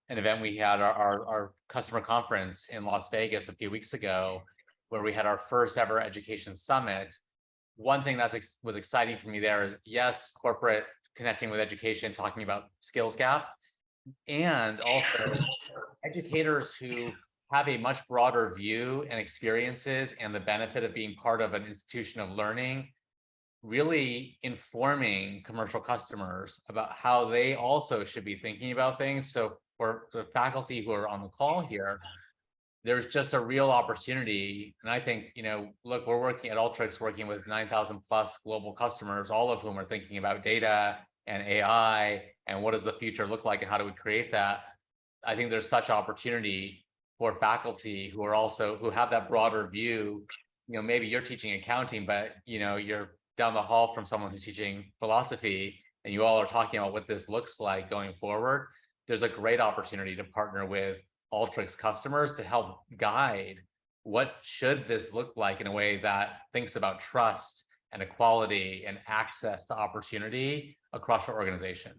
event we had, our customer conference in Las Vegas a few weeks ago, where we had our first ever education summit. One thing that was exciting for me there is, yes, corporate connecting with education, talking about skills gap, and also educators who have a much broader view and experiences and the benefit of being part of an institution of learning, really informing commercial customers about how they also should be thinking about things. So for the faculty who are on the call here, there's just a real opportunity. And I think, look, we're working at Alteryx, working with 9,000 plus global customers, all of whom are thinking about data and AI and what does the future look like and how do we create that. I think there's such opportunity for faculty who have that broader view. Maybe you're teaching accounting, but you're down the hall from someone who's teaching philosophy, and you all are talking about what this looks like going forward. There's a great opportunity to partner with Alteryx customers to help guide what should this look like in a way that thinks about trust and equality and access to opportunity across your organization.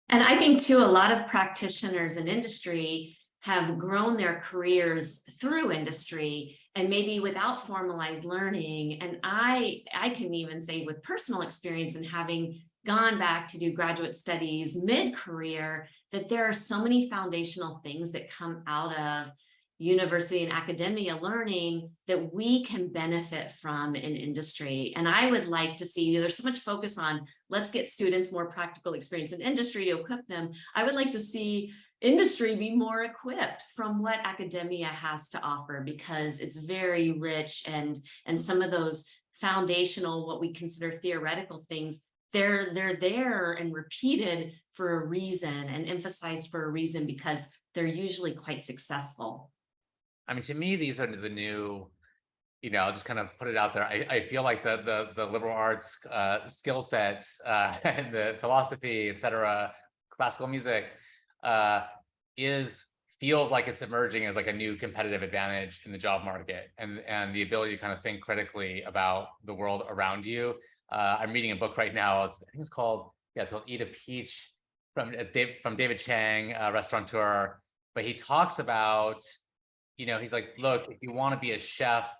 And I think too, a lot of practitioners in industry have grown their careers through industry and maybe without formalized learning. And I can even say with personal experience and having gone back to do graduate studies mid-career, that there are so many foundational things that come out of university and academia learning that we can benefit from in industry. And I would like to see, there's so much focus on, let's get students more practical experience in industry to equip them. I would like to see industry be more equipped from what academia has to offer, because it's very rich, and some of those foundational, what we consider theoretical things, they're there and repeated for a reason and emphasized for a reason, because they're usually quite successful. I mean, to me, these are the new, I'll just kind of put it out there. I feel like the liberal arts skill sets and the philosophy, et cetera, classical music, feels like it's emerging as like a new competitive advantage in the job market, and the ability to kind of think critically about the world around you. I'm reading a book right now. I think it's called Eat a Peach from David Chang, restaurateur. But he talks about, he's like, look, if you want to be a chef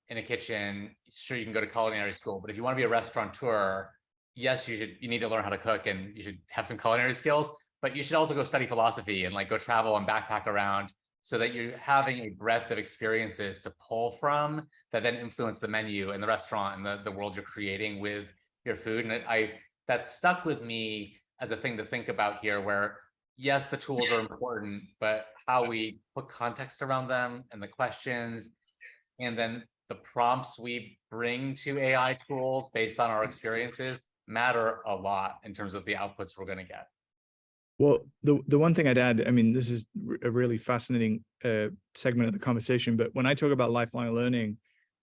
in a kitchen, sure, you can go to culinary school, but if you want to be a restaurateur, yes, you need to learn how to cook and you should have some culinary skills, but you should also go study philosophy and like go travel and backpack around, so that you're having a breadth of experiences to pull from that then influence the menu and the restaurant and the world you're creating with your food. And that stuck with me as a thing to think about here, where yes, the tools are important, but how we put context around them and the questions, and then the prompts we bring to AI tools based on our experiences matter a lot in terms of the outputs we're going to get. Well, the one thing I'd add, I mean, this is a really fascinating segment of the conversation, but when I talk about lifelong learning,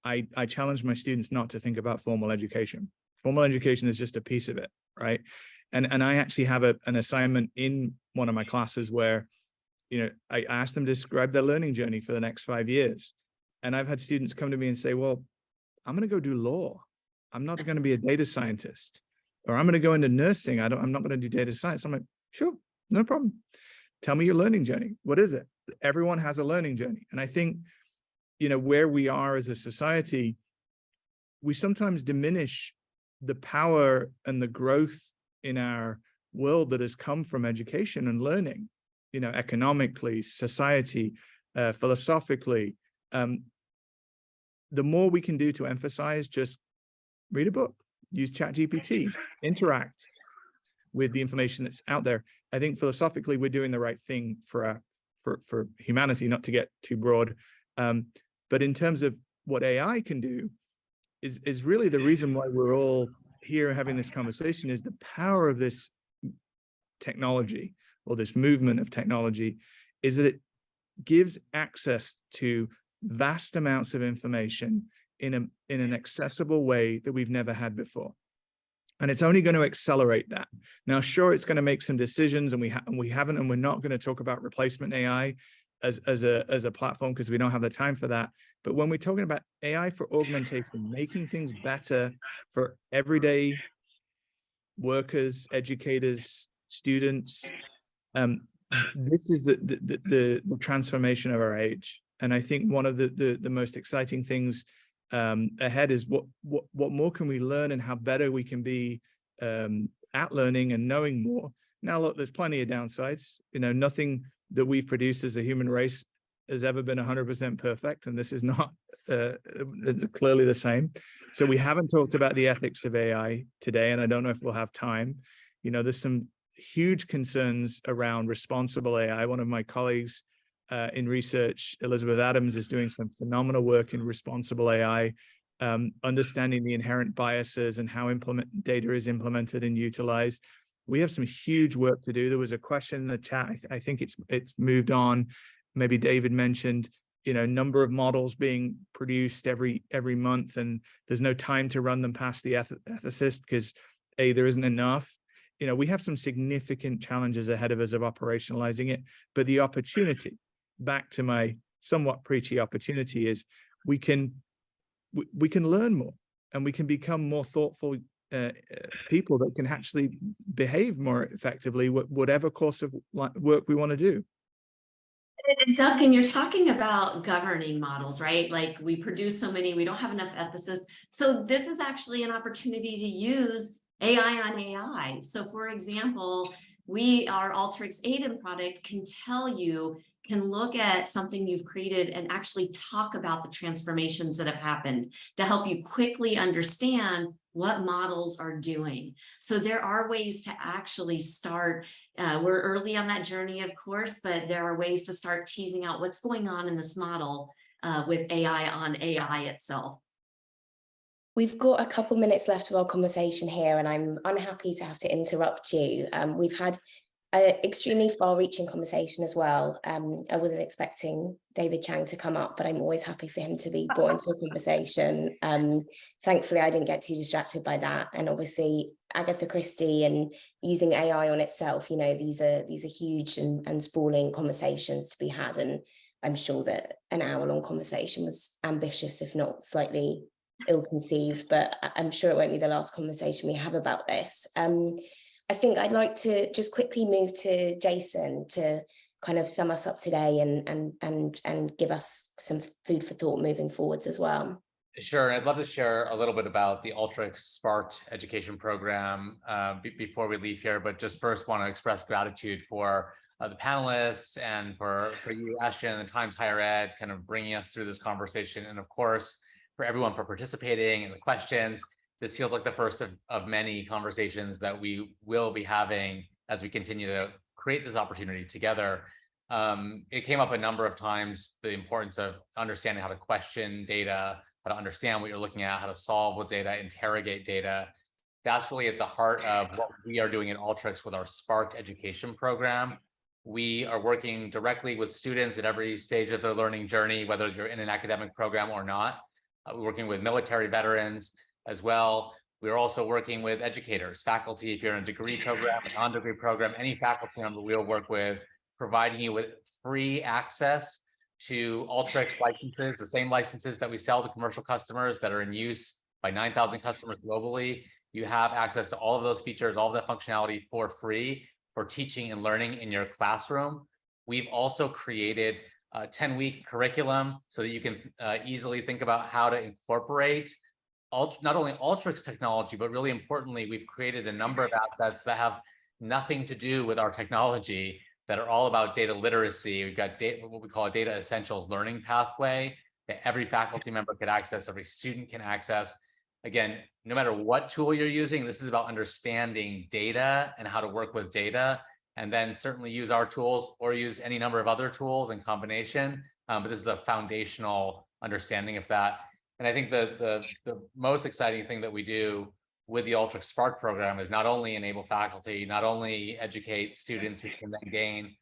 I challenge my students not to think about formal education. Formal education is just a piece of it, right? And I actually have an assignment in one of my classes where, I asked them to describe their learning journey for the next 5 years. And I've had students come to me and say, well, I'm going to go do law. I'm not going to be a data scientist, or I'm going to go into nursing. I'm not going to do data science. I'm like, sure, no problem. Tell me your learning journey. What is it? Everyone has a learning journey. And I think, where we are as a society, we sometimes diminish the power and the growth in our world that has come from education and learning, economically, society, philosophically. The more we can do to emphasize, just read a book, use ChatGPT, interact with the information that's out there. I think philosophically, we're doing the right thing for humanity, not to get too broad. But in terms of what AI can do, is really the reason why we're all here having this conversation, is the power of this technology, or this movement of technology, is that it gives access to vast amounts of information in an accessible way that we've never had before. And it's only going to accelerate that. Now, sure, it's going to make some decisions, and we haven't, and we're not going to talk about replacement AI as a platform, because we don't have the time for that. But when we're talking about AI for augmentation, making things better for everyday workers, educators, students, this is the transformation of our age. And I think one of the most exciting things ahead is what more can we learn, and how better we can be at learning and knowing more. Now, look, there's plenty of downsides. Nothing that we've produced as a human race has ever been 100% perfect, and this is not clearly the same. So we haven't talked about the ethics of AI today, and I don't know if we'll have time. There's some huge concerns around responsible AI. One of my colleagues in research, Elizabeth Adams, is doing some phenomenal work in responsible AI, understanding the inherent biases and how data is implemented and utilized. We have some huge work to do. There was a question in the chat. I think it's moved on. Maybe David mentioned, number of models being produced every month, and there's no time to run them past the ethicist because there isn't enough. We have some significant challenges ahead of us of operationalizing it, but the opportunity, back to my somewhat preachy opportunity, is we can learn more, and we can become more thoughtful people that can actually behave more effectively, whatever course of work we want to do. And Duncan, you're talking about governing models, right? Like, we produce so many, we don't have enough ethicists. So this is actually an opportunity to use AI on AI. So for example, our Alteryx AIDEN product can look at something you've created and actually talk about the transformations that have happened to help you quickly understand what models are doing. So there are ways to actually start. We're early on that journey, of course, but there are ways to start teasing out what's going on in this model with AI on AI itself. We've got a couple minutes left of our conversation here, and I'm unhappy to have to interrupt you. We've had Extremely far-reaching conversation as well. I wasn't expecting David Chang to come up, but I'm always happy for him to be brought into a conversation. Thankfully, I didn't get too distracted by that. And obviously, Agatha Christie and using AI on itself, you know, these are huge and sprawling conversations to be had. And I'm sure that an hour-long conversation was ambitious, if not slightly ill-conceived, but I'm sure it won't be the last conversation we have about this. I think I'd like to just quickly move to Jason to kind of sum us up today and give us some food for thought moving forwards as well. Sure, I'd love to share a little bit about the Alteryx Sparked education program before we leave here, but just first want to express gratitude for the panelists and for you, Ashton, and the Times Higher Ed, kind of bringing us through this conversation, and of course, for everyone for participating and the questions. This feels like the first of many conversations that we will be having as we continue to create this opportunity together. It came up a number of times, the importance of understanding how to question data, how to understand what you're looking at, how to solve with data, interrogate data. That's really at the heart of what we are doing at Alteryx with our Sparked education program. We are working directly with students at every stage of their learning journey, whether you're in an academic program or not. We're working with military veterans as well. We're also working with educators, faculty, if you're in a degree program, a non-degree program, any faculty member we'll work with, providing you with free access to Alteryx licenses, the same licenses that we sell to commercial customers that are in use by 9,000 customers globally. You have access to all of those features, all of that functionality for free for teaching and learning in your classroom. We've also created a 10-week curriculum so that you can easily think about how to incorporate not only Alteryx technology, but really importantly, we've created a number of assets that have nothing to do with our technology that are all about data literacy. We've got what we call a data essentials learning pathway that every faculty member can access, every student can access. Again, no matter what tool you're using, this is about understanding data and how to work with data, and then certainly use our tools or use any number of other tools in combination. But this is a foundational understanding of that. And I think the most exciting thing that we do with the Alteryx Spark program is not only enable faculty, not only educate students who can then gain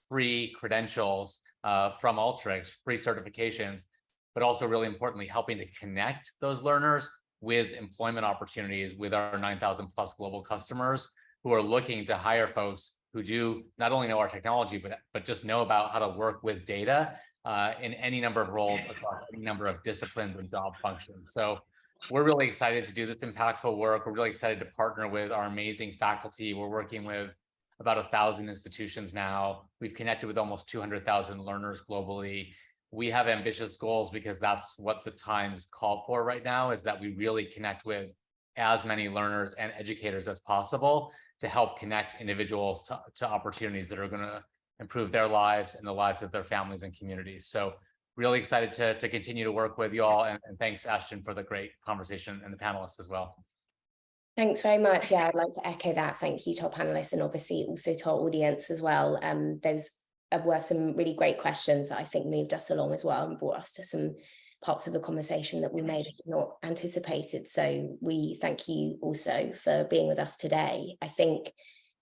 free credentials from Alteryx, free certifications, but also really importantly, helping to connect those learners with employment opportunities with our 9,000 plus global customers who are looking to hire folks who do not only know our technology, but just know about how to work with data in any number of roles across any number of disciplines and job functions. So we're really excited to do this impactful work. We're really excited to partner with our amazing faculty. We're working with about 1,000 institutions now. We've connected with almost 200,000 learners globally. We have ambitious goals because that's what the times call for right now, is that we really connect with as many learners and educators as possible to help connect individuals to opportunities that are going to improve their lives and the lives of their families and communities. So really excited to continue to work with you all. And thanks, Ashton, for the great conversation, and the panelists as well. Thanks very much. Yeah, I'd like to echo that. Thank you to our panelists and obviously also to our audience as well. Those were some really great questions that I think moved us along as well and brought us to some parts of the conversation that we maybe had not anticipated. So we thank you also for being with us today. I think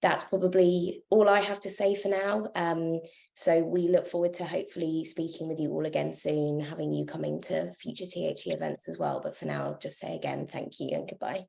that's probably all I have to say for now. So we look forward to hopefully speaking with you all again soon, having you coming to future THE events as well. But for now, I'll just say again, thank you and goodbye.